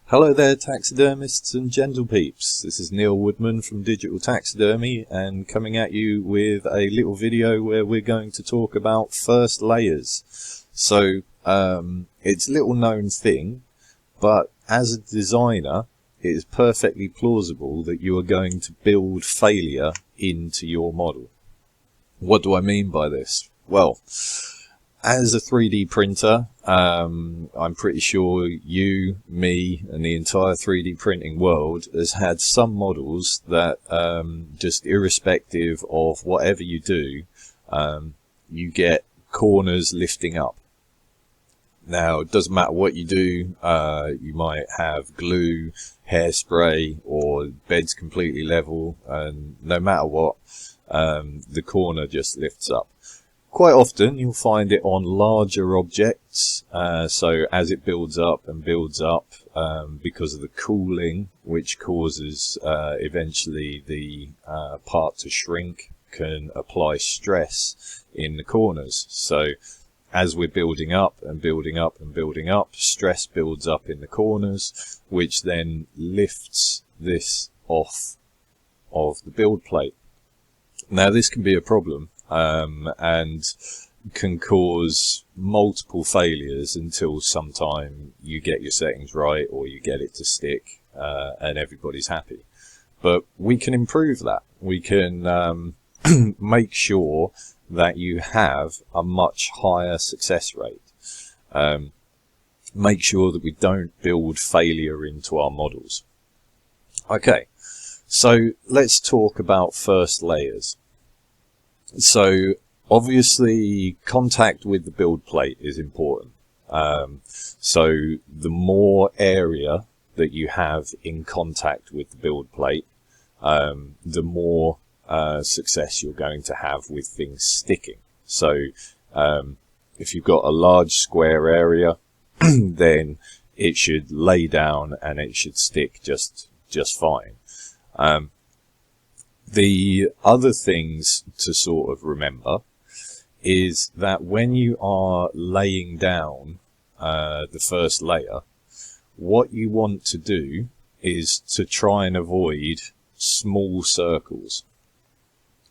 Hello there, taxidermists and gentle peeps. This is Neil Woodman from Digital Taxidermy, and coming at you with a little video where we're going to talk about first layers. So it's a little known thing, but as a designer it is perfectly plausible that you are going to build failure into your model. What do I mean by this? Well, as a 3D printer, I'm pretty sure you, me, and the entire 3D printing world has had some models that just irrespective of whatever you do, you get corners lifting up. Now, it doesn't matter what you do, you might have glue, hairspray, or bed's completely level, and no matter what, the corner just lifts up. Quite often you'll find it on larger objects, so as it builds up and builds up, because of the cooling, which causes eventually the part to shrink, can apply stress in the corners. So as we're building up and building up and building up, stress builds up in the corners, which then lifts this off of the build plate. Now this can be a problem, and can cause multiple failures until sometime you get your settings right or you get it to stick, and everybody's happy. But we can improve that. We can make sure that you have a much higher success rate. Make sure that we don't build failure into our models. Okay, so let's talk about first layers. So obviously contact with the build plate is important. So the more area that you have in contact with the build plate, the more success you're going to have with things sticking. So if you've got a large square area, then it should lay down and it should stick just fine. The other things to sort of remember is that when you are laying down the first layer, what you want to do is to try and avoid small circles.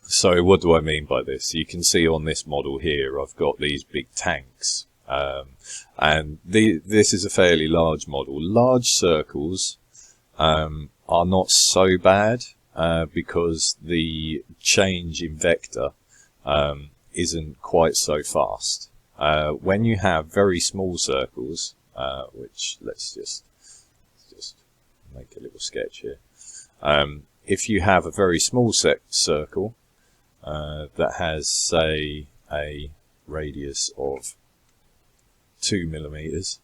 So what do I mean by this? You can see on this model here I've got these big tanks, and this is a fairly large model. Large circles are not so bad, because the change in vector isn't quite so fast. When you have very small circles, which let's just make a little sketch here. If you have a very small circle that has, say, a radius of 2 millimeters,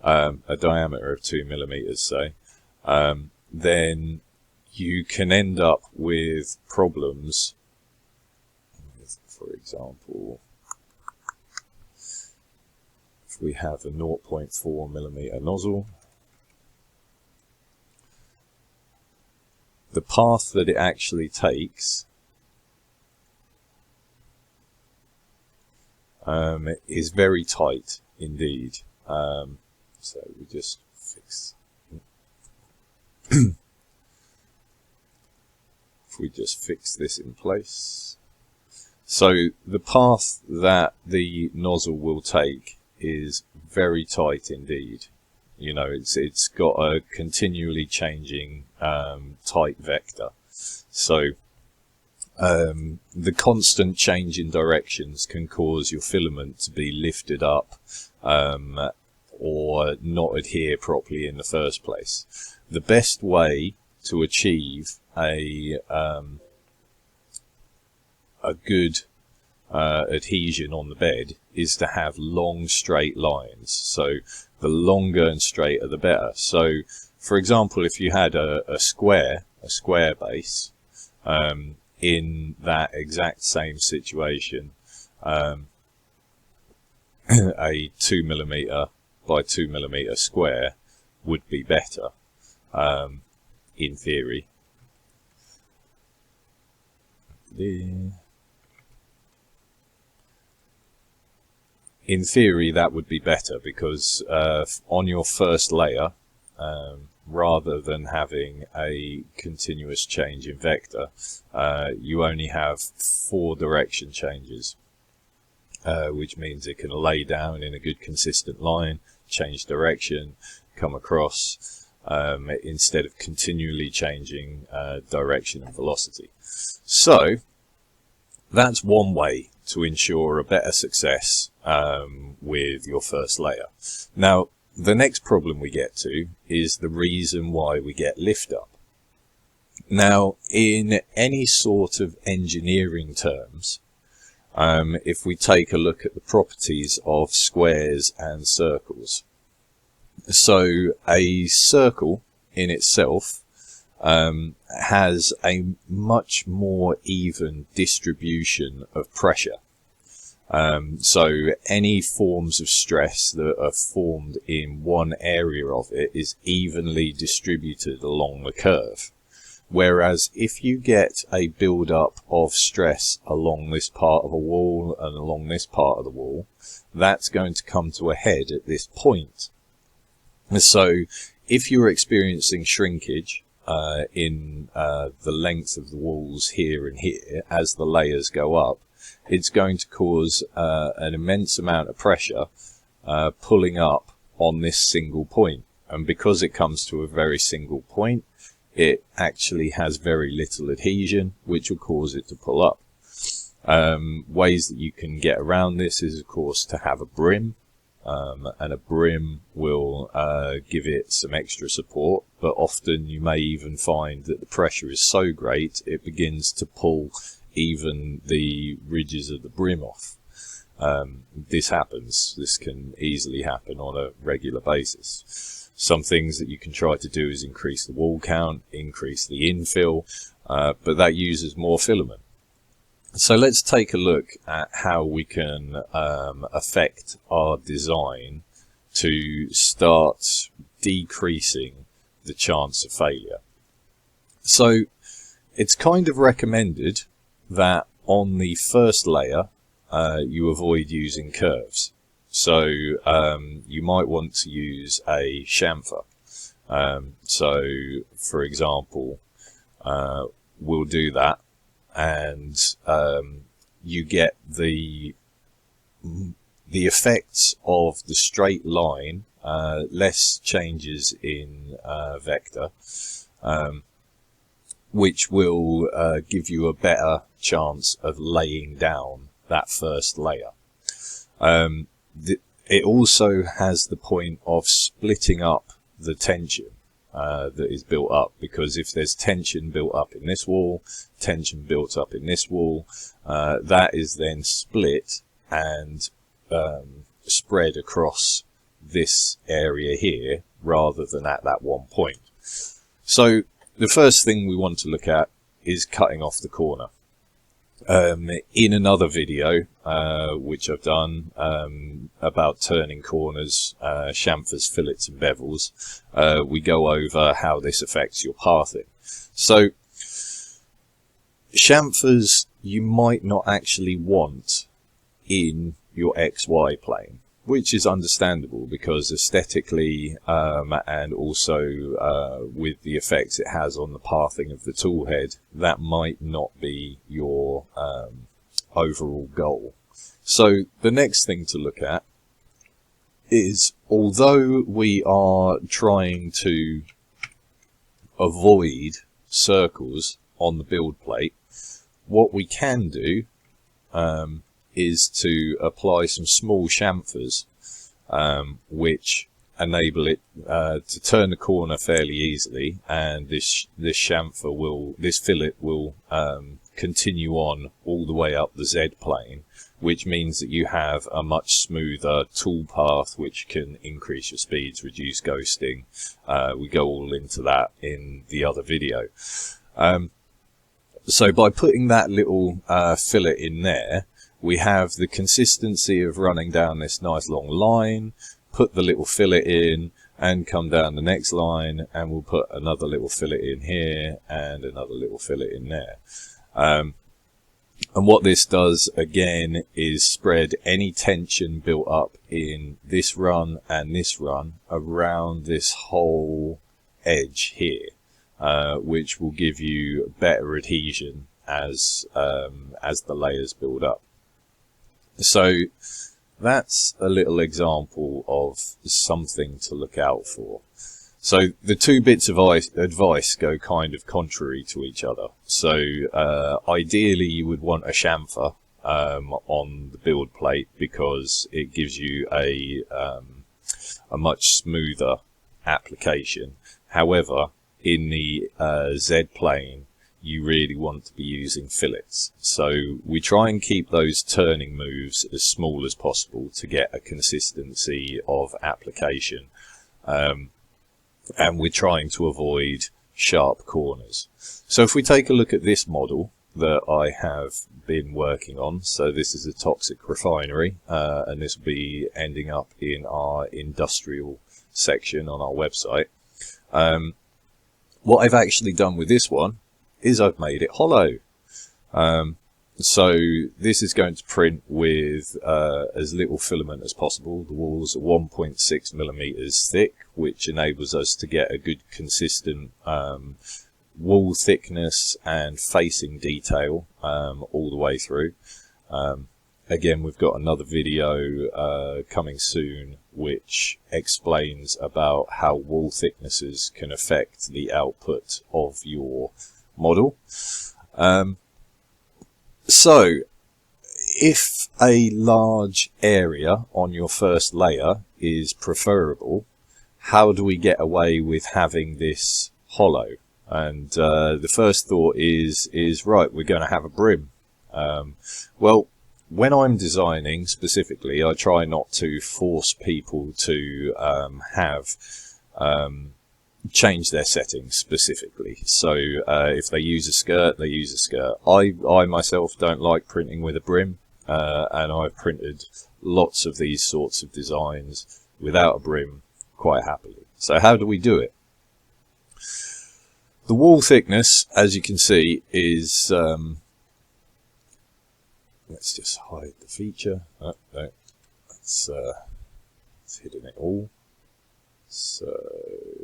a diameter of 2 millimeters, say, then you can end up with problems. For example, if we have a 0.4 millimeter nozzle, the path that it actually takes is very tight indeed. So we just fix we just fix this in place. So the path that the nozzle will take is very tight indeed. You know, it's got a continually changing tight vector. So the constant change in directions can cause your filament to be lifted up or not adhere properly in the first place. The best way to achieve a good adhesion on the bed is to have long straight lines. So the longer and straighter the better. So for example, if you had a square base, in that exact same situation, a 2 millimeter by 2 millimeter square would be better, in theory. In theory that would be better because on your first layer rather than having a continuous change in vector, you only have 4 direction changes, which means it can lay down in a good consistent line, change direction, come across, instead of continually changing direction and velocity. So that's one way to ensure a better success with your first layer. Now, the next problem we get to is the reason why we get lift up. Now, in any sort of engineering terms, if we take a look at the properties of squares and circles. So a circle in itself has a much more even distribution of pressure. So any forms of stress that are formed in one area of it is evenly distributed along the curve. Whereas if you get a build-up of stress along this part of a wall and along this part of the wall, that's going to come to a head at this point. So if you're experiencing shrinkage in the length of the walls here and here as the layers go up, it's going to cause an immense amount of pressure pulling up on this single point. And because it comes to a very single point, it actually has very little adhesion, which will cause it to pull up. Ways that you can get around this is, of course, to have a brim. And a brim will give it some extra support, but often you may even find that the pressure is so great it begins to pull even the ridges of the brim off. This happens. This can easily happen on a regular basis. Some things that you can try to do is increase the wall count, increase the infill, but that uses more filament. So let's take a look at how we can affect our design to start decreasing the chance of failure. So it's kind of recommended that on the first layer you avoid using curves. So you might want to use a chamfer. So for example, we'll do that, and you get the effects of the straight line, less changes in vector, which will give you a better chance of laying down that first layer. It also has the point of splitting up the tension that is built up, because if there's tension built up in this wall, tension built up in this wall, that is then split and spread across this area here rather than at that one point. So the first thing we want to look at is cutting off the corner. In another video which I've done about turning corners, chamfers, fillets and bevels, we go over how this affects your pathing. So chamfers you might not actually want in your XY plane, which is understandable because aesthetically and also with the effects it has on the pathing of the tool head, that might not be your overall goal. So the next thing to look at is, although we are trying to avoid circles on the build plate, what we can do is to apply some small chamfers, which enable it to turn the corner fairly easily, and this fillet will continue on all the way up the Z plane, which means that you have a much smoother tool path, which can increase your speeds, reduce ghosting. We go all into that in the other video. So by putting that little fillet in there, we have the consistency of running down this nice long line, put the little fillet in, and come down the next line, and we'll put another little fillet in here and another little fillet in there. And what this does again is spread any tension built up in this run and this run around this whole edge here, which will give you better adhesion as the layers build up. So that's a little example of something to look out for. So the two bits of advice go kind of contrary to each other. So ideally you would want a chamfer on the build plate, because it gives you a much smoother application. However, in the Z plane, you really want to be using fillets. So we try and keep those turning moves as small as possible to get a consistency of application. And we're trying to avoid sharp corners. So if we take a look at this model that I have been working on, so this is a toxic refinery, and this will be ending up in our industrial section on our website. What I've actually done with this one is I've made it hollow. So this is going to print with as little filament as possible. The walls are 1.6 millimeters thick, which enables us to get a good consistent wall thickness and facing detail all the way through. Again, we've got another video coming soon which explains about how wall thicknesses can affect the output of your model. So if a large area on your first layer is preferable, how do we get away with having this hollow? And the first thought is right, we're going to have a brim. Well, when I'm designing specifically, I try not to force people to change their settings specifically. So if they use a skirt, they use a skirt. I myself don't like printing with a brim, and I've printed lots of these sorts of designs without a brim quite happily. So how do we do it? The wall thickness, as you can see, is let's just hide the feature. Oh, no, it's hidden it all. So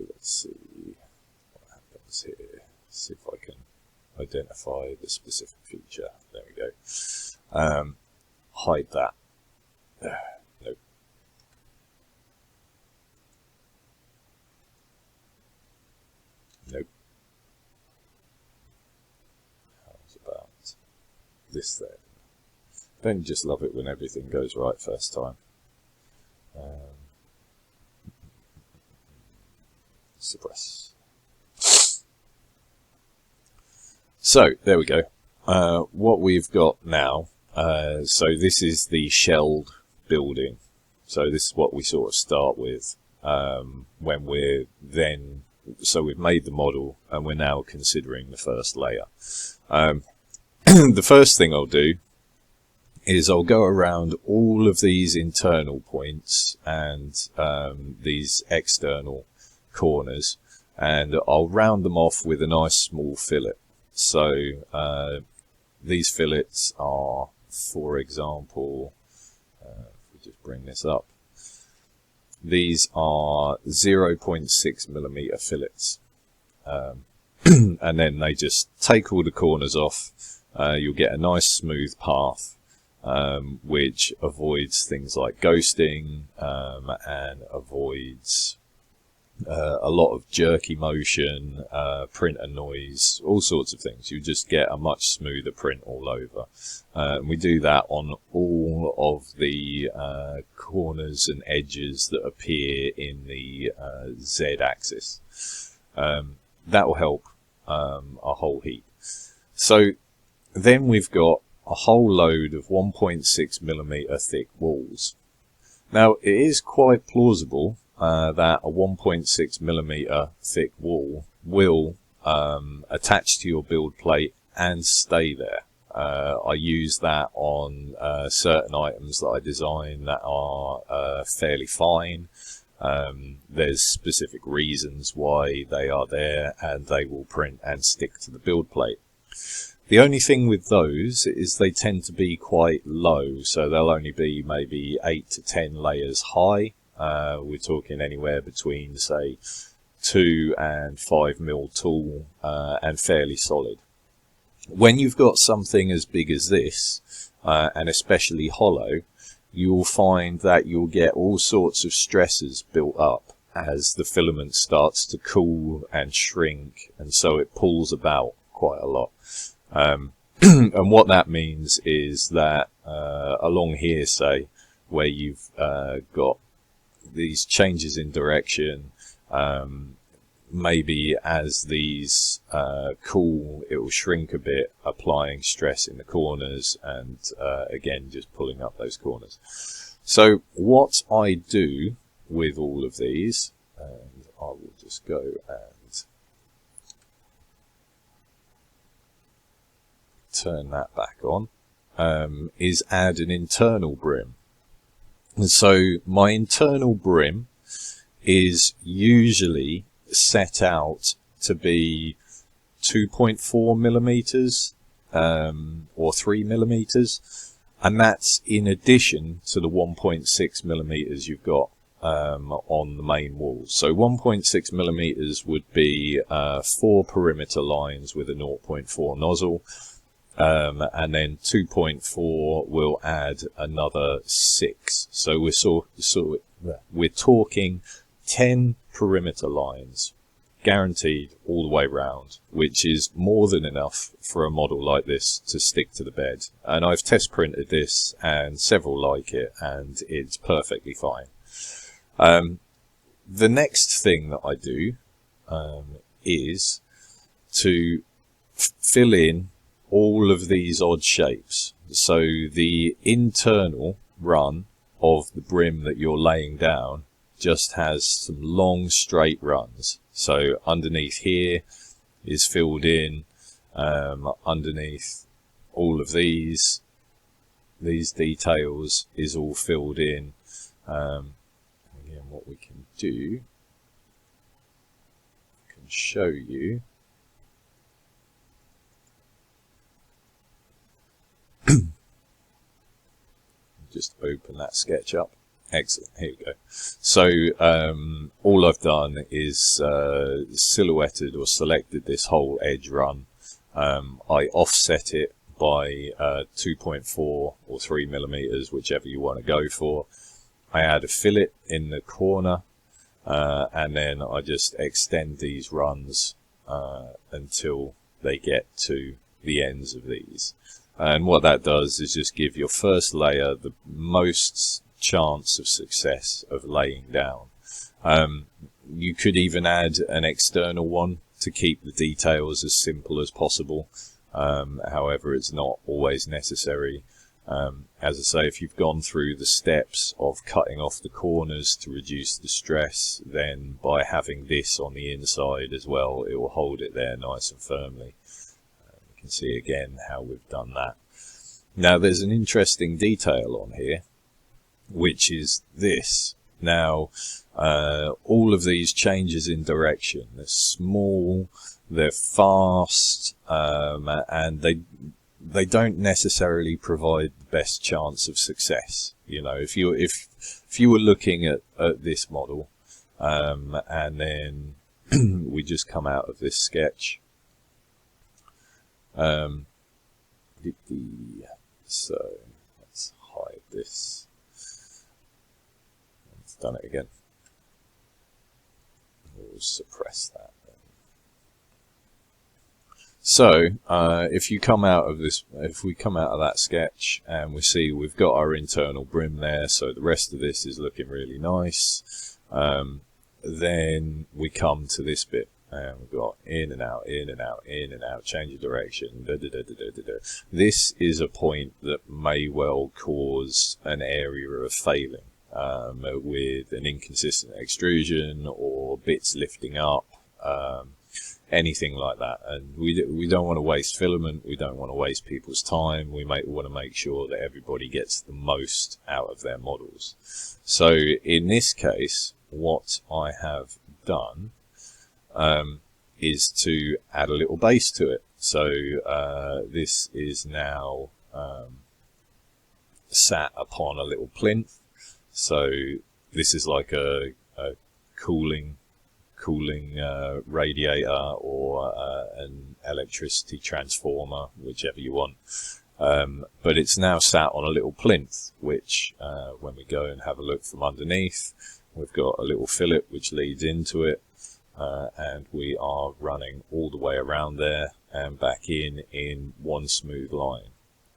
let's see what happens here. See if I can identify the specific feature. There we go. Hide that. Nope. Nope. How's about this then? Don't you just love it when everything goes right first time? Suppress. So there we go. What we've got now, so this is the shelled building. So this is what we sort of start with when we're then, so we've made the model and we're now considering the first layer. The first thing I'll do is I'll go around all of these internal points and these external corners, and I'll round them off with a nice small fillet. So these fillets are, for example, if we just bring this up, these are 0.6 millimeter fillets, and then they just take all the corners off. You'll get a nice smooth path, which avoids things like ghosting and avoids a lot of jerky motion, printer noise, all sorts of things. You just get a much smoother print all over. And we do that on all of the corners and edges that appear in the Z axis. That will help a whole heap. So then we've got a whole load of 1.6 millimeter thick walls. Now it is quite plausible that a 1.6 millimeter thick wall will attach to your build plate and stay there. I use that on certain items that I design that are fairly fine. There's specific reasons why they are there, and they will print and stick to the build plate. The only thing with those is they tend to be quite low, so they'll only be maybe 8 to 10 layers high. We're talking anywhere between, say, 2 and 5 mil tall, and fairly solid. When you've got something as big as this, and especially hollow, you'll find that you'll get all sorts of stresses built up as the filament starts to cool and shrink, and so it pulls about quite a lot. And what that means is that along here, say, where you've got these changes in direction, maybe as these cool, it will shrink a bit, applying stress in the corners, and again just pulling up those corners. So what I do with all of these, and I will just go and turn that back on, is add an internal brim. And so my internal brim is usually set out to be 2.4 millimeters or 3 millimeters, and that's in addition to the 1.6 millimeters you've got on the main wall. So 1.6 millimeters would be 4 perimeter lines with a 0.4 nozzle, and then 2.4 will add another 6. So we're talking 10 perimeter lines guaranteed all the way round, which is more than enough for a model like this to stick to the bed. And I've test printed this and several like it, and it's perfectly fine. The next thing that I do is to fill in all of these odd shapes. So the internal run of the brim that you're laying down just has some long straight runs. So underneath here is filled in, underneath all of these details is all filled in. Again, what we can do, I can show you. Just open that sketch up. Excellent, here we go. So all I've done is silhouetted or selected this whole edge run. I offset it by 2.4 or 3 millimeters, whichever you want to go for. I add a fillet in the corner, and then I just extend these runs until they get to the ends of these. And what that does is just give your first layer the most chance of success of laying down. You could even add an external one to keep the details as simple as possible. However, it's not always necessary. As I say, if you've gone through the steps of cutting off the corners to reduce the stress, then by having this on the inside as well, it will hold it there nice and firmly. You can see again how we've done that. Now there's an interesting detail on here, which is this. Now all of these changes in direction, they're small, they're fast, and they don't necessarily provide the best chance of success. You know, if you were looking at this model, and then we just come out of this sketch, so let's hide this. It's done it again. We'll suppress that. So if you come out of this, if we come out of that sketch and we see we've got our internal brim there, so the rest of this is looking really nice. Then we come to this bit and we've got in and out, in and out, in and out, change of direction. This is a point that may well cause an area of failing with an inconsistent extrusion or bits lifting up. Anything like that, and we don't want to waste filament, we don't want to waste people's time, we want to make sure that everybody gets the most out of their models. So in this case, what I have done is to add a little base to it. So this is now sat upon a little plinth. So this is like a cooling radiator or an electricity transformer, whichever you want. But it's now sat on a little plinth, which when we go and have a look from underneath, we've got a little fillet which leads into it, and we are running all the way around there and back in one smooth line.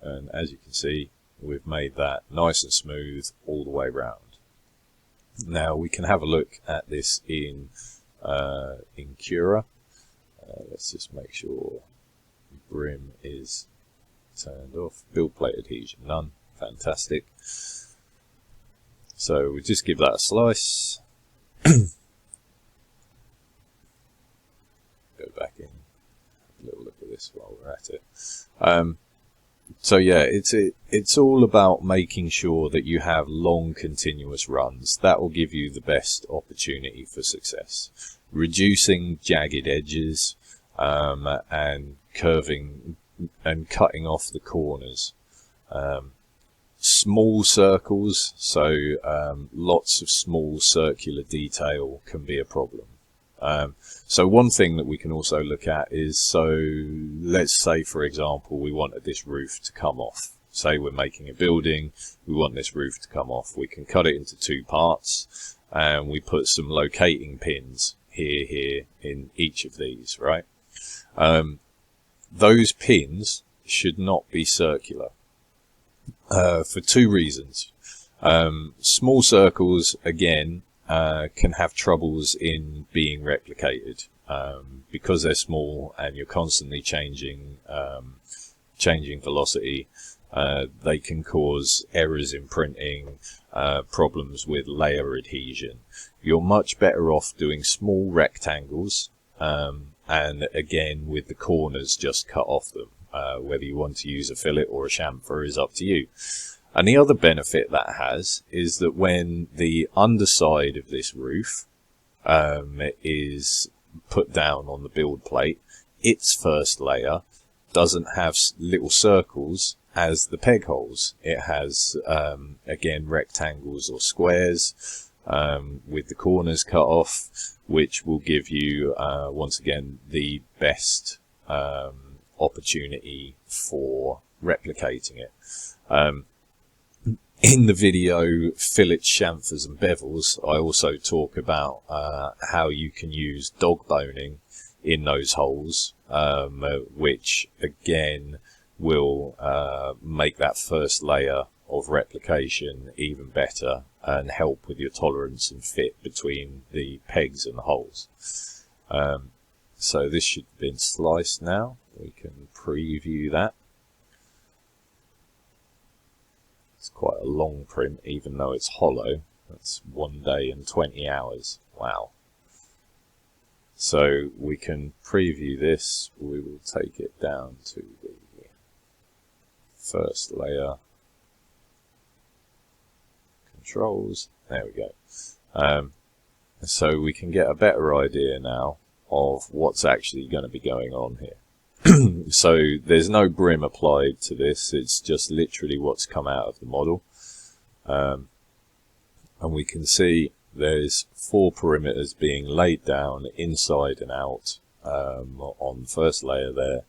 And as you can see, we've made that nice and smooth all the way around. Now we can have a look at this in Cura. Let's just make sure brim is turned off. Build plate adhesion none. Fantastic. So we just give that a slice. Go back in, have a little look at this while we're at it. So yeah, it's all about making sure that you have long continuous runs. That will give you the best opportunity for success. Reducing jagged edges and curving and cutting off the corners. Small circles, so lots of small circular detail can be a problem. So one thing that we can also look at is, so let's say for example we wanted this roof to come off. Say we're making a building, we want this roof to come off. We can cut it into two parts and we put some locating pins here in each of these, right? Those pins should not be circular for two reasons. Small circles, again, can have troubles in being replicated because they're small and you're constantly changing velocity. They can cause errors in printing, problems with layer adhesion. You're much better off doing small rectangles, and again with the corners just cut off them. Whether you want to use a fillet or a chamfer is up to you. And the other benefit that has is that when the underside of this roof is put down on the build plate, its first layer doesn't have little circles as the peg holes. It has, again, rectangles or squares with the corners cut off, which will give you, once again, the best opportunity for replicating it. In the video Fillets, Chamfers and Bevels, I also talk about how you can use dog boning in those holes, which again will make that first layer of replication even better and help with your tolerance and fit between the pegs and the holes. So this should have been sliced now. We can preview that. It's quite a long print, even though it's hollow. That's 1 day and 20 hours. Wow. So we can preview this. We will take it down to the first layer. Controls. There we go. So we can get a better idea now of what's actually going to be going on here. So there's no brim applied to this, it's just literally what's come out of the model. And we can see there's 4 perimeters being laid down inside and out on the first layer there,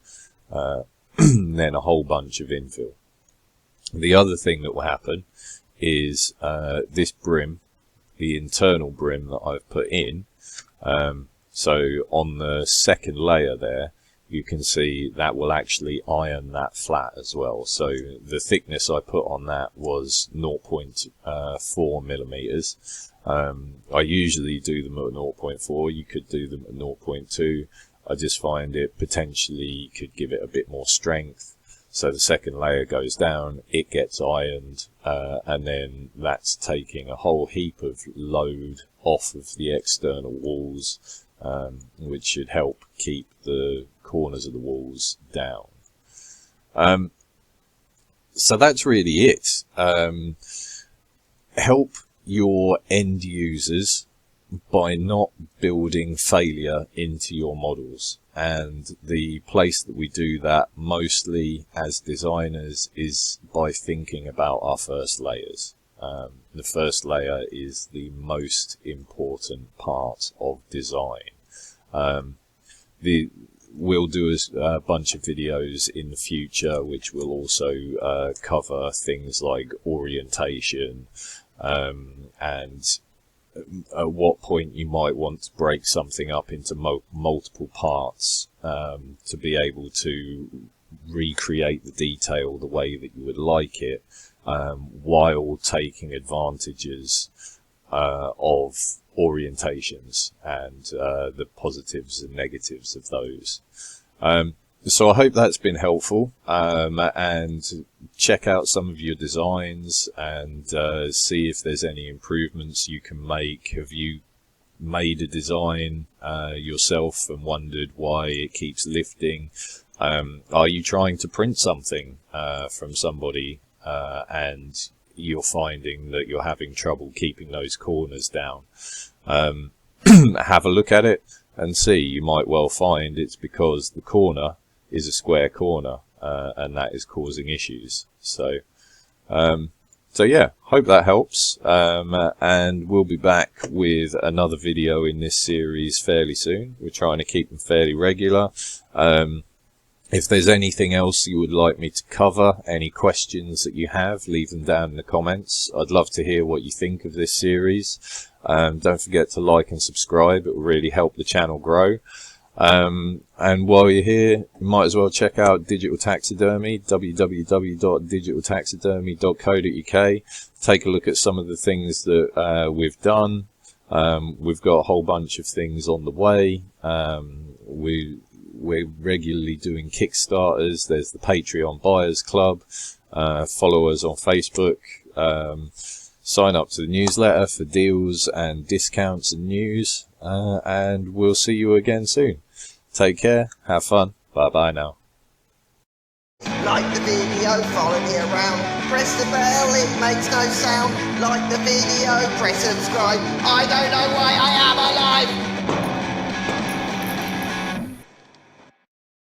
then a whole bunch of infill. The other thing that will happen is this brim, the internal brim that I've put in, so on the second layer there, you can see that will actually iron that flat as well. So the thickness I put on that was 0.4 millimeters. I usually do them at 0.4. You could do them at 0.2. I just find it potentially could give it a bit more strength. So the second layer goes down, it gets ironed, and then that's taking a whole heap of load off of the external walls, which should help keep the corners of the walls down. So that's really it. Help your end users by not building failure into your models. And the place that we do that mostly as designers is by thinking about our first layers. The first layer is the most important part of design. We'll do a bunch of videos in the future which will also cover things like orientation, and at what point you might want to break something up into multiple parts to be able to recreate the detail the way that you would like it, while taking advantages of orientations and the positives and negatives of those. So I hope that's been helpful, and check out some of your designs and see if there's any improvements you can make. Have you made a design yourself and wondered why it keeps lifting? Are you trying to print something from somebody and you're finding that you're having trouble keeping those corners down? Have a look at it and see. You might well find it's because the corner is a square corner, and that is causing issues. So yeah, hope that helps, and we'll be back with another video in this series fairly soon. We're trying to keep them fairly regular. If there's anything else you would like me to cover, any questions that you have, leave them down in the comments. I'd love to hear what you think of this series. Don't forget to like and subscribe. It will really help the channel grow. And while you're here, you might as well check out Digital Taxidermy, www.digitaltaxidermy.co.uk. Take a look at some of the things that we've done. We've got a whole bunch of things on the way. We're regularly doing Kickstarters. There's the Patreon Buyers Club. Follow us on Facebook. Sign up to the newsletter for deals and discounts and news. And we'll see you again soon. Take care. Have fun. Bye bye now. Like the video, follow me around. Press the bell, it makes no sound. Like the video, press subscribe. I don't know why I am alive.